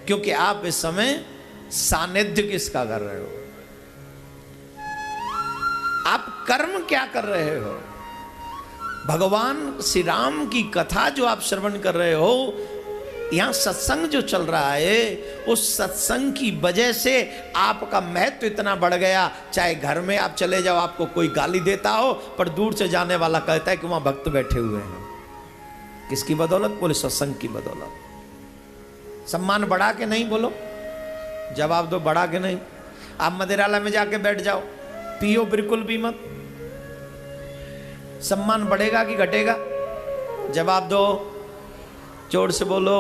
क्योंकि आप इस समय सानिध्य किसका कर रहे हो, आप कर्म क्या कर रहे हो। भगवान श्री राम की कथा जो आप श्रवण कर रहे हो, यहां सत्संग जो चल रहा है, उस सत्संग की वजह से आपका महत्व इतना बढ़ गया। चाहे घर में आप चले जाओ, आपको कोई गाली देता हो, पर दूर से जाने वाला कहता है कि वहां भक्त बैठे हुए हैं। किसकी बदौलत? बोले सत्संग की बदौलत। सम्मान बढ़ा के नहीं, बोलो जवाब दो, बढ़ा के नहीं। आप मदिरालय में जाके बैठ जाओ, पियो बिल्कुल भी मत, सम्मान बढ़ेगा कि घटेगा? जवाब दो, जोर से बोलो।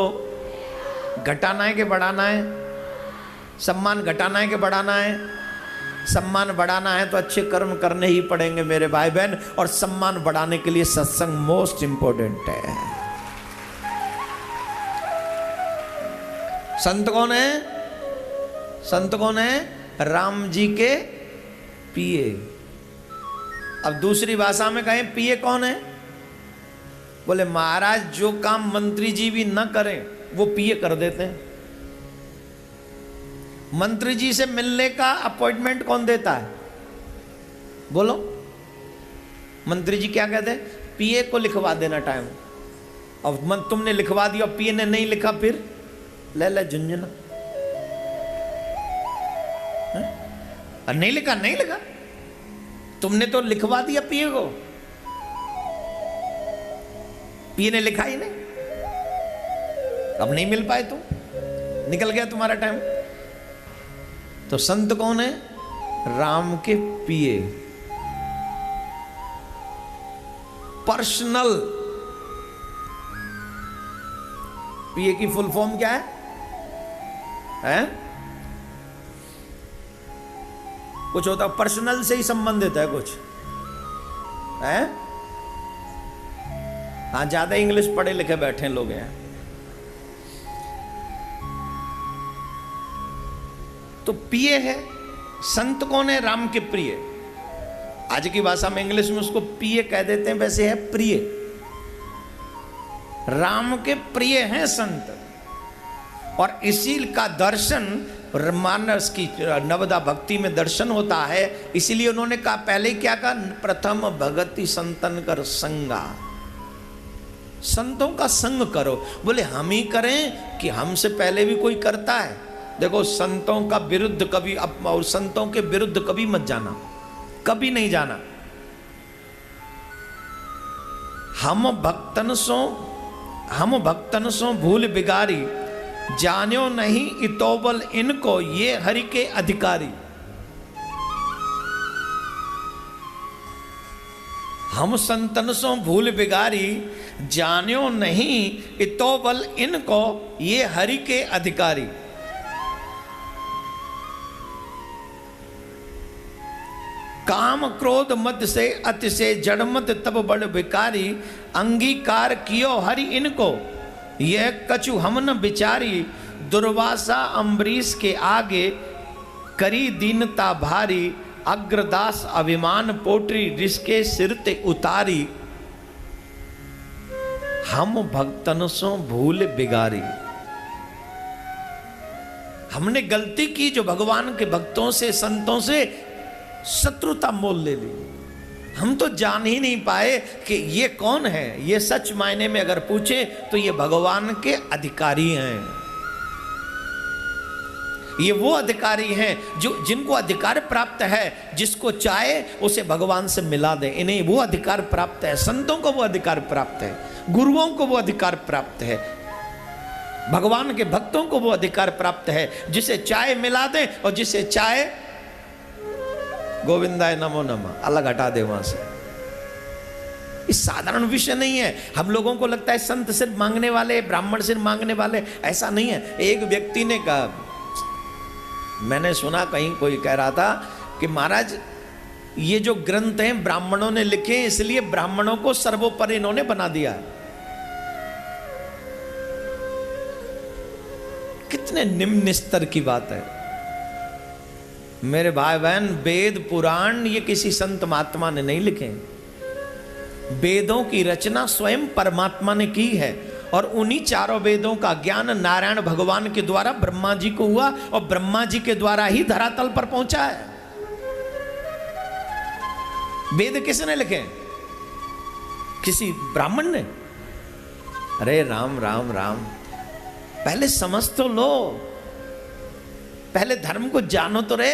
घटाना है कि बढ़ाना है? सम्मान घटाना है कि बढ़ाना है? सम्मान बढ़ाना है तो अच्छे कर्म करने ही पड़ेंगे मेरे भाई बहन, और सम्मान बढ़ाने के लिए सत्संग मोस्ट इंपॉर्टेंट है। संत कौन है? संत कौन है? राम जी के पिए। अब दूसरी भाषा में कहें पिए कौन है? बोले महाराज जो काम मंत्री जी भी न करें वो पिए कर देते हैं। मंत्री जी से मिलने का अपॉइंटमेंट कौन देता है? बोलो। मंत्री जी क्या कहते हैं? पिए को लिखवा देना टाइम। अब तुमने लिखवा दिया, पिए ने नहीं लिखा, फिर ले ले झुंझुना। नहीं लिखा, नहीं लिखा, तुमने तो लिखवा दिया पिए को, पिए ने लिखा ही नहीं। अब नहीं मिल पाए तो निकल गया तुम्हारा टाइम। तो संत कौन है? राम के पिए, पर्सनल। पिए की फुल फॉर्म क्या है? कुछ होता पर्सनल से ही संबंधित है कुछ है? हाँ, ज्यादा इंग्लिश पढ़े लिखे बैठे लोग हैं। तो पिए है। संत कौन है? राम के प्रिय। आज की भाषा में इंग्लिश में उसको पिए कह देते हैं, वैसे है प्रिय। राम के प्रिय हैं संत, और इसी का दर्शन मानस की नवदा भक्ति में दर्शन होता है। इसीलिए उन्होंने कहा, पहले क्या कहा? प्रथम भगति संतन कर संगा, संतों का संग करो। बोले हम ही करें कि हमसे पहले भी कोई करता है? देखो, संतों का विरुद्ध कभी और संतों के विरुद्ध कभी मत जाना, कभी नहीं जाना। हम भक्तन सो भूल बिगारी, जान्यो नहीं इतोबल इनको, ये हरि के अधिकारी। हम संतन सो भूल बिगारी, जान्यो नहीं इतोबल इनको, ये हरि के अधिकारी। काम क्रोध मद से अति से जड़मत तब बड़ बिकारी, अंगीकार कियो हरि इनको, यह कछु हम न बिचारी। दुर्वासा अम्बरीश के आगे, करी दीनता भारी, अग्रदास अभिमान पोटरी, रिसके सिर ते उतारी। हम भक्तन सो भूल बिगारी। हमने गलती की जो भगवान के भक्तों से, संतों से शत्रुता मोल ले ली। हम तो जान ही नहीं पाए कि ये कौन है। ये सच मायने में अगर पूछे तो ये भगवान के अधिकारी हैं। ये वो अधिकारी हैं जो जिनको अधिकार प्राप्त है, जिसको चाहे उसे भगवान से मिला दे। इन्हें वो अधिकार प्राप्त है। संतों को वो अधिकार प्राप्त है, गुरुओं को वो अधिकार प्राप्त है, भगवान के भक्तों को वो अधिकार प्राप्त है, जिसे चाहे मिला दे और जिसे चाहे गोविंदाय नमो नमः अलग हटा दे वहां से। इस साधारण विषय नहीं है। हम लोगों को लगता है संत सिर्फ मांगने वाले, ब्राह्मण सिर्फ मांगने वाले, ऐसा नहीं है। एक व्यक्ति ने कहा, मैंने सुना कहीं कोई कह रहा था कि महाराज ये जो ग्रंथ हैं ब्राह्मणों ने लिखे, इसलिए ब्राह्मणों को सर्वोपरि इन्होंने बना दिया। कितने निम्न स्तर की बात है मेरे भाई बहन। वेद पुराण ये किसी संत महात्मा ने नहीं लिखे। वेदों की रचना स्वयं परमात्मा ने की है, और उन्हीं चारों वेदों का ज्ञान नारायण भगवान के द्वारा ब्रह्मा जी को हुआ और ब्रह्मा जी के द्वारा ही धरातल पर पहुंचा है। वेद किसने लिखे? किसी ब्राह्मण ने? अरे राम राम राम, पहले समझ तो लो, पहले धर्म को जानो तो रे।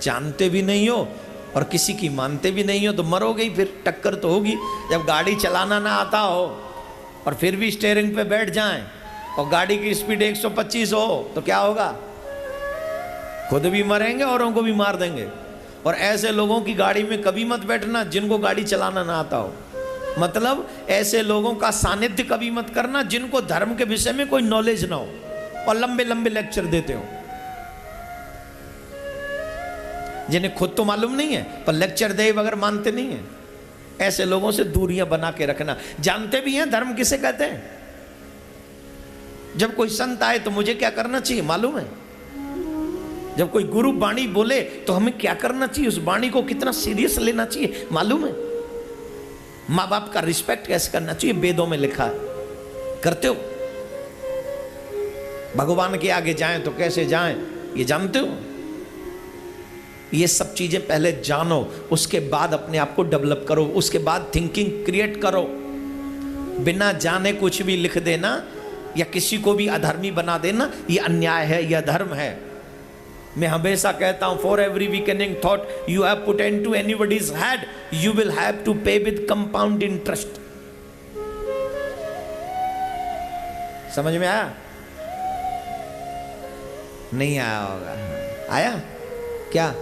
जानते भी नहीं हो और किसी की मानते भी नहीं हो तो मरोगे ही, फिर टक्कर तो होगी। जब गाड़ी चलाना ना आता हो और फिर भी स्टीयरिंग पे बैठ जाएं और गाड़ी की स्पीड 125 हो तो क्या होगा? खुद भी मरेंगे, औरों को भी मार देंगे। और ऐसे लोगों की गाड़ी में कभी मत बैठना जिनको गाड़ी चलाना ना आता हो। मतलब ऐसे लोगों का सानिध्य कभी मत करना जिनको धर्म के विषय में कोई नॉलेज ना हो और लंबे लंबे लेक्चर देते हो, जिन्हें खुद तो मालूम नहीं है पर लेक्चर दे बगैर मानते नहीं है। ऐसे लोगों से दूरियां बना के रखना। जानते भी हैं धर्म किसे कहते हैं? जब कोई संत आए तो मुझे क्या करना चाहिए मालूम है? जब कोई गुरु वाणी बोले तो हमें क्या करना चाहिए? उस वाणी को कितना सीरियस लेना चाहिए मालूम है? माँ बाप का रिस्पेक्ट कैसे करना चाहिए वेदों में लिखा है। करते हो? भगवान के आगे जाएं तो कैसे जाएं ये जानते हो? ये सब चीजें पहले जानो, उसके बाद अपने आप को डेवलप करो, उसके बाद थिंकिंग क्रिएट करो। बिना जाने कुछ भी लिख देना या किसी को भी अधर्मी बना देना ये अन्याय है, यह धर्म है। मैं हमेशा कहता हूं, for every weakening thought you have put into anybody's head you will have to pay with compound interest. समझ में आया? नहीं आया होगा? आया क्या?